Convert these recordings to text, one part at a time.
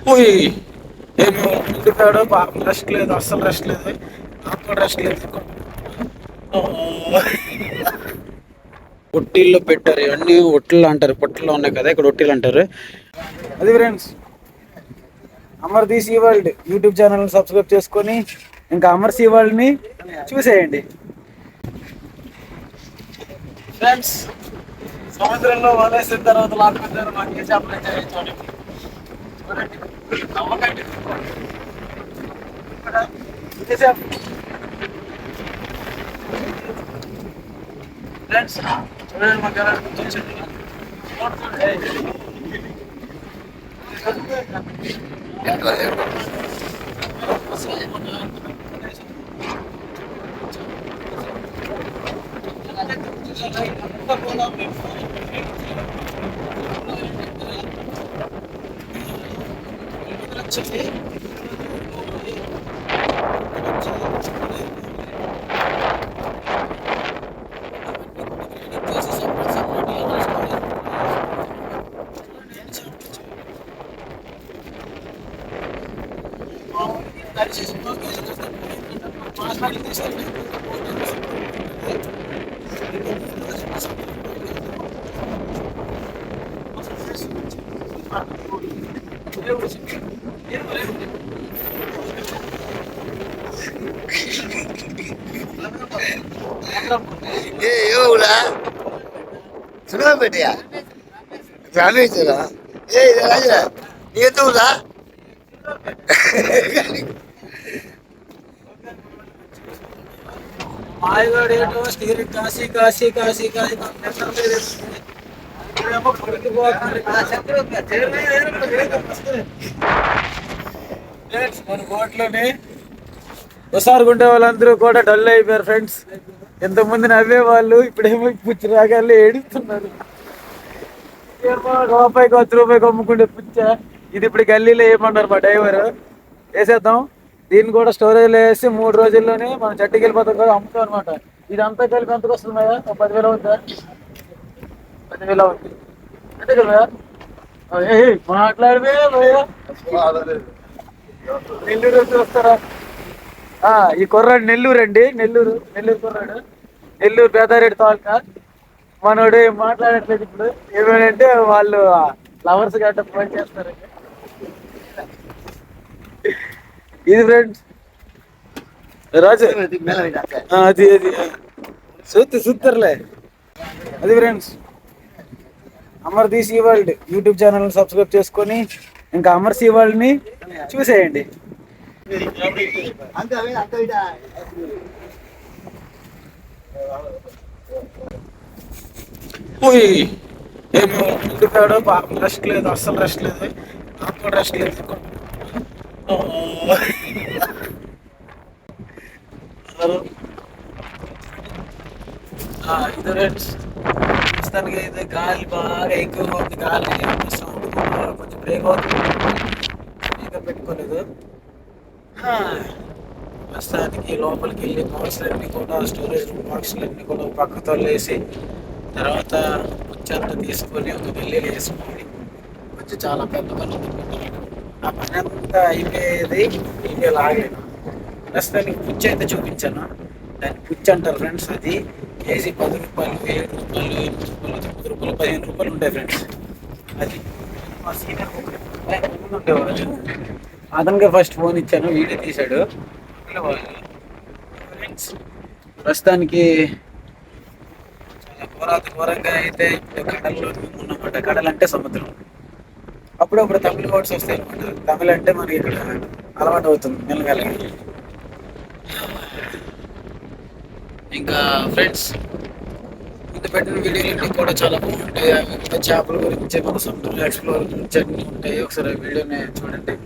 పోయి ఏమో ఇంటికాడు పాపం రెస్ట్ లేదు, అస్సలు రెస్ట్ లేదు, నాకు కూడా రెస్ట్ లేదు. ఒట్టిల్లో పెట్టారు, ఇవన్నీ ఒట్టిళ్ళు అంటారు, పొట్టిల్లో ఉన్నాయి కదా ఇక్కడ ఒట్టిళ్ళు అంటారు. అది friends, Amar the sea world YouTube channel subscribe చేసుకొని ఇంకా అమర్ సీ వరల్డ్ ని చూసేయండి ఫ్రెండ్స్. సముద్రంలో వదిలేసిన తర్వాత లాక్కొచ్చారు మాకు ఏ చేపలు అయితే చూడండి, చూడండి నమ్మకండి ఇక్కడ ఇదే చేప ఫ్రెండ్స్. చూడండి మాకు ఎలా గుర్తొచ్చింది. పెట్టయా రామేశ్వరా ఏ రాజా నీతురా మాయగాడు ఏంటో స్టీరింగ్ కాసి కాసి కాసి కాసి మన బోట్లోనే ఒకసారి ఉండే వాళ్ళందరూ కూడా డల్ అయిపోయారు ఫ్రెండ్స్. ఎంతమంది నవ్వే వాళ్ళు ఇప్పుడేమో పుచ్చి రాగాల్లో ఏడుస్తున్నారు. రూపాయికి ₹1 అమ్ముకుంటే పుచ్చ, ఇది ఇప్పుడు గల్లీలో ఏమన్నారు మా డ్రైవర్, వేసేద్దాం దీన్ని కూడా స్టోరేజ్లో వేసి 3 రోజుల్లోనే మనం చెట్టుకి వెళ్ళిపోతాం కదా, అమ్ముతాం అనమాట. ఇదంతా కలిపి ఎంతకు వస్తుంది మేయా? 10,000 అవుతుందా? 10,000 అవుతుంది అంతే కదా మాట్లాడితే నెల్లూరు వచ్చి వస్తారా? ఈ కుర్రాడు నెల్లూరు అండి, నెల్లూరు కుర్రాడు, నెల్లూరు పేదారెడ్డి తాలూకా. మనోడు ఏం మాట్లాడట్లేదు ఇప్పుడు, ఏమేంటే వాళ్ళు లవర్స్ గట్ట ఫోన్ చేస్తారు. ఇది ఫ్రెండ్స్ రాజు, అది సూత్తర్లే. అది friends, Amar the sea world YouTube channel subscribe చేసుకొని ఇంకా అమర్ సీ వరల్డ్ ని చూసేయండి. పోయి ఏమో ఇంటికాడు పాపం రెస్ట్ లేదు, అస్సలు రెస్ట్ లేదు, నాకు కూడా రెస్ట్ లేదు. ఇది ఫ్రెండ్స్, ప్రస్తుతానికి అయితే గాలి బాగా ఎక్కువగా ఉంది, గాలి సౌండ్ కొంచెం బ్రేక్ అవుతుంది, స్పీకర్ పెట్టుకోలేదు. ప్రస్తుతానికి లోపలికి వెళ్ళి బాక్స్లన్నీ కూడా, స్టోరేజ్ బాక్స్లన్నీ కూడా పక్కతో వేసి తర్వాత కొంచెంతా తీసుకొని ఒక గల్లీలో వేసుకొని కొంచెం చాలా పెద్ద పని ఉంది. ఆ పని అంతా అయిపోయేది వీడియో లాగాను. ప్రస్తుతానికి పుచ్చి అయితే చూపించాను, దాన్ని పుచ్చి అంటారు ఫ్రెండ్స్. అది కేజీ ₹10, ₹7, ₹8, ₹9, ₹15 ఉంటాయి ఫ్రెండ్స్. అది మా సీనియర్ ముందు ఉండేవాళ్ళు, అతనికే ఫస్ట్ ఫోన్ ఇచ్చాను, వీడియో తీశాడు. ఫ్రెండ్స్ ప్రస్తుతానికి చాలా ఘోరంగా అయితే ఇప్పుడు కడల్లో ఉన్నమాట. కడలు అంటే సముద్రం. అప్పుడప్పుడు తమిళ వర్డ్స్ వస్తాయి అనమాట. తమిళ అంటే మనకి ఇక్కడ అలవాటు అవుతుంది మెల్లమెల్లగా. ఇంకా ఫ్రెండ్స్ ముందు పెట్టిన వీడియోలన్నీ కూడా చాలా బాగుంటాయి. అవి కూడా చేపల గురించి, మన సముద్రంలో ఎక్స్ప్లోర్ గురించి అన్నీ ఉంటాయి. ఒకసారి ఆ వీడియోని చూడండి.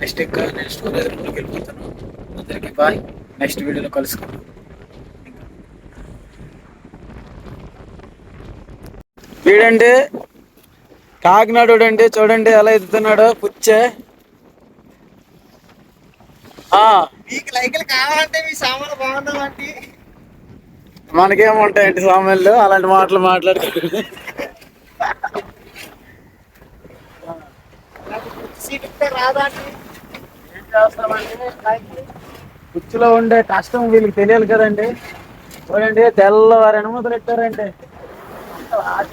నెక్స్ట్ ఇంకా నేను స్టోరేజ్ రూమ్లోకి వెళ్ళిపోతాను. అందరికీ బాయ్, నెక్స్ట్ వీడియోలో కలుసుకుందాం. వీడండి కాకినాడు అండి, చూడండి ఎలా ఎత్తుతున్నాడో పుచ్చే. మీకు లైకులు కావాలంటే మీ సామాన్లు బాగుండాలంటే మనకేముంటాయండి సామాన్లు, అలాంటి మాటలు మాట్లాడుకుంటుంది. సీట్ రాదా అండి? ఏం చేస్తామండి, కుర్చీలో ఉండే కష్టం వీళ్ళకి తెలియాలి కదండి. చూడండి తెల్లవారు అనుమతులు పెట్టారండి,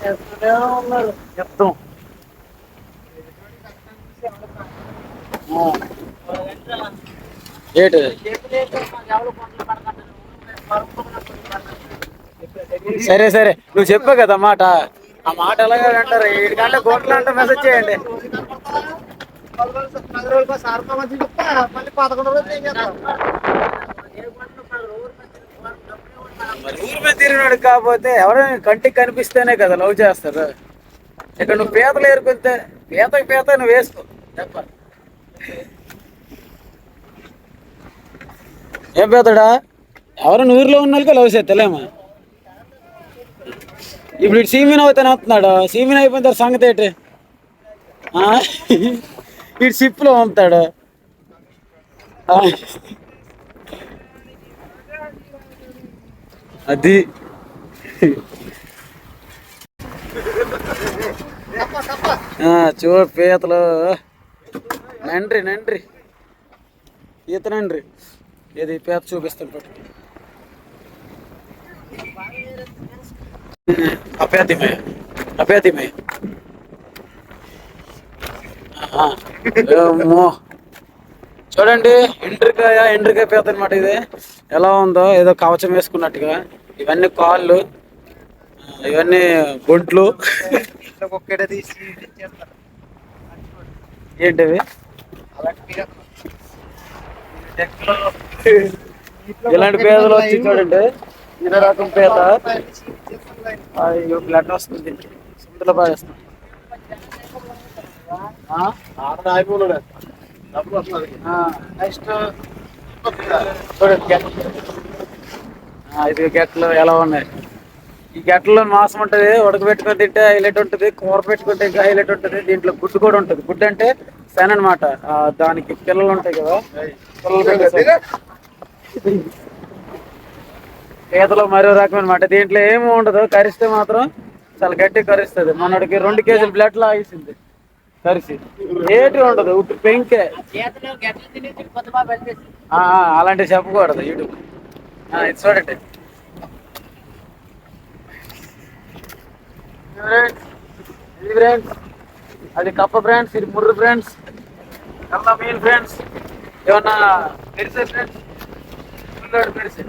చేస్తూనే ఉన్నారు చెప్తాం. ఏంటి సరే సరే నువ్వు చెప్పావు కదా మాట, ఆ మాట ఎలాగ అంటారు. వీడికంటే కోట్లు అంటే మెసేజ్ చేయండి. 10 రోజులు సార్తో మంచి చెప్తా మళ్ళీ 11 రోజులు ఏం చేస్తాం? మరి ఊరి మీద తిరిగినాడు కాకపోతే ఎవరైనా కంటికి కనిపిస్తేనే కదా లవ్ చేస్తారు. ఇక్కడ నువ్వు పీతలు ఏరుకుంటే పీతకి పీత నువ్వు వేసుకో చెప్పాలి. ఏం పీతడా ఎవరైనా ఊరిలో ఉన్న వాళ్ళకి లవ్ చేస్తలేమా? ఇప్పుడు ఇటు సీమీన్ అవుతానే వస్తున్నాడు, సీమీన్ అయిపోయిన తర్వాత సంగతి ఏంటి? ఇటు షిప్లో పంపుతాడు. అది చూడు పీతలు నండ్రి నండ్రి ఈత నండ్రి. ఏది పీత చూపిస్తాను పట్టు. అపేతిమే అపేతిమే అమ్మో చూడండి, ఎండ్రికాయ పీత అనమాట ఇది. ఎలా ఉందో ఏదో కవచం వేసుకున్నట్టుగా. ఇవన్నీ కాళ్ళు, ఇవన్నీ బొంట్లు. ఏంటివి ఇలాంటి పీతలు వచ్చి చూడండి, ఇదే రకం పీత. బ్లడ్ వస్తుంది, సముద్రంలో పారేస్తాం. నెక్స్ట్ ఇది గెట్లు ఎలా ఉన్నాయి. ఈ గెట్లలో మాంసం ఉంటుంది, ఉడకబెట్టుకొని తింటే హైలైట్ ఉంటుంది, కూర పెట్టుకుంటే ఇంకా హైలైట్ ఉంటుంది. దీంట్లో గుడ్డు కూడా ఉంటుంది. గుడ్డు అంటే సెన్ అనమాట, దానికి పిల్లలు ఉంటాయి కదా, పీతలో మరో రకం అనమాట. దీంట్లో ఏమి ఉండదు, కరిస్తే మాత్రం చాలా గట్టి కరుస్తుంది. మనడికి 2 కేజీలు బ్లడ్ లాగేసింది కరిసి. ఏటి ఉండదు, ఉట్టి పెంకే. అలాంటివి చెప్పకూడదు యూట్యూబ్. ఇది చూడండి, ఇది ఫ్రెండ్స్, అది కప్ప ఫ్రెండ్స్, ఇది ముర్రు ఫ్రెండ్స్, కల్లా మీన్ ఫ్రెండ్స్. ఏమన్నా పెరిసే ఫ్రెండ్స్, పిల్లాడు పెరిసే.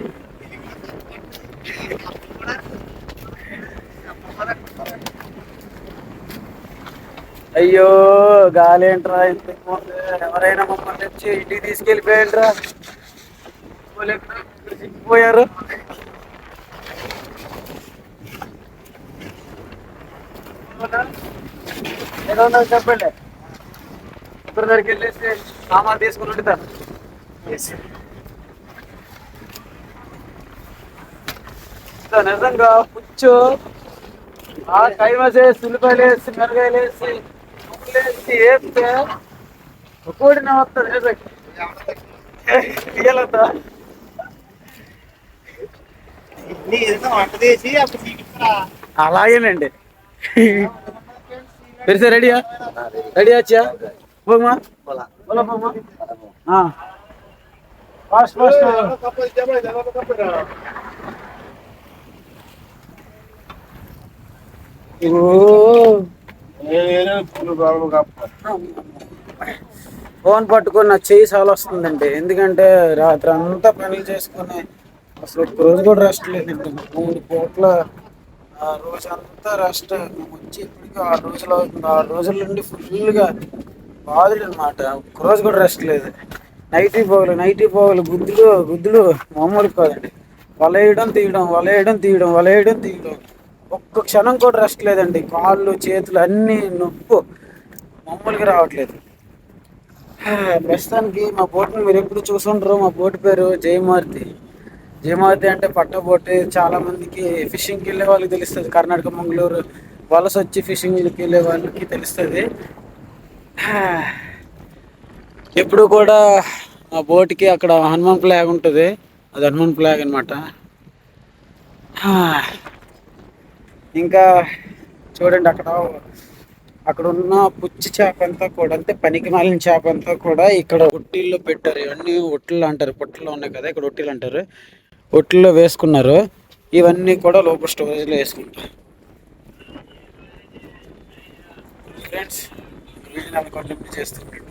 అయ్యో గాలి ఏంట్రా ఇంతకు, ఎవరైనా మమ్మల్ని వచ్చి ఇంటికి తీసుకెళ్ళిపోయారా, పోయారు. ఏదో చెప్పండి, ఇద్దరు దగ్గరికి వెళ్ళేసి సామాన్ తీసుకుని ఉంటారు. నిజంగా పుచ్చు కైమసేసి ఉల్లిపాయలు వేసి మిరగాయలు వేసి ఉప్పులు వేసి వేస్తే కూడిన వస్తుంది నిజంగా. అలాగేనండి. పెరిసే రెడీయా? రెడీ వచ్చా పోమా, పోమా ఫాస్ట్ ఫాస్ట్. ఫోన్ పట్టుకొని నా చేయి చాలా వస్తుందండి, ఎందుకంటే రాత్రి అంతా పనులు చేసుకుని అసలు ఒక్క రోజు కూడా రెస్ట్ లేదండి. 3 పూట్ల ఆ రోజంతా రెస్ట్. వచ్చి ఇప్పటికీ 6 రోజులు అవుతుంది. 6 రోజుల నుండి ఫుల్గా బాధలు అనమాట, ఒక్కరోజు కూడా రెస్ట్ లేదు. నైటీ పోగులు గుద్దులు మామూలు కాదండి. వలయడం తీయడం వలయడం తీయడం వలయడం తీయడం, ఒక్క క్షణం కూడా రెస్ట్ లేదండి. కాళ్ళు చేతులు అన్నీ నొప్పు, మామూలుగా రావట్లేదు. ప్రస్తుతానికి మా బోట్ని మీరు ఎప్పుడు చూసుంటారు. మా బోట్ పేరు జయమారుతి. జయమారుతి అంటే పట్ట బోట్. చాలా మందికి ఫిషింగ్కి వెళ్ళే వాళ్ళకి తెలుస్తుంది, కర్ణాటక మంగళూరు వలస వచ్చి ఫిషింగ్కి వెళ్ళే వాళ్ళకి తెలుస్తుంది. ఎప్పుడు కూడా మా బోట్కి అక్కడ హనుమాన్ ఫ్లాగ్ ఉంటుంది, అది హనుమాన్ ఫ్లాగ్ అనమాట. ఇంకా చూడండి అక్కడ అక్కడ ఉన్న పుచ్చి చేప అంతా కూడా అంటే పనికి మాలిన చేప అంతా కూడా ఇక్కడ ఒట్టిల్లో పెట్టారు. ఇవన్నీ ఒట్టిళ్ళు అంటారు. పొట్టల్లో ఉన్నాయి కదా, ఇక్కడ ఒట్టిలు అంటారు. ఒట్టిల్లో వేసుకున్నారు. ఇవన్నీ కూడా లోపల స్టోరేజ్లో వేసుకుంటారు. ఫ్రెండ్స్, వీడియో కంటిన్యూ చేస్తున్నాడు.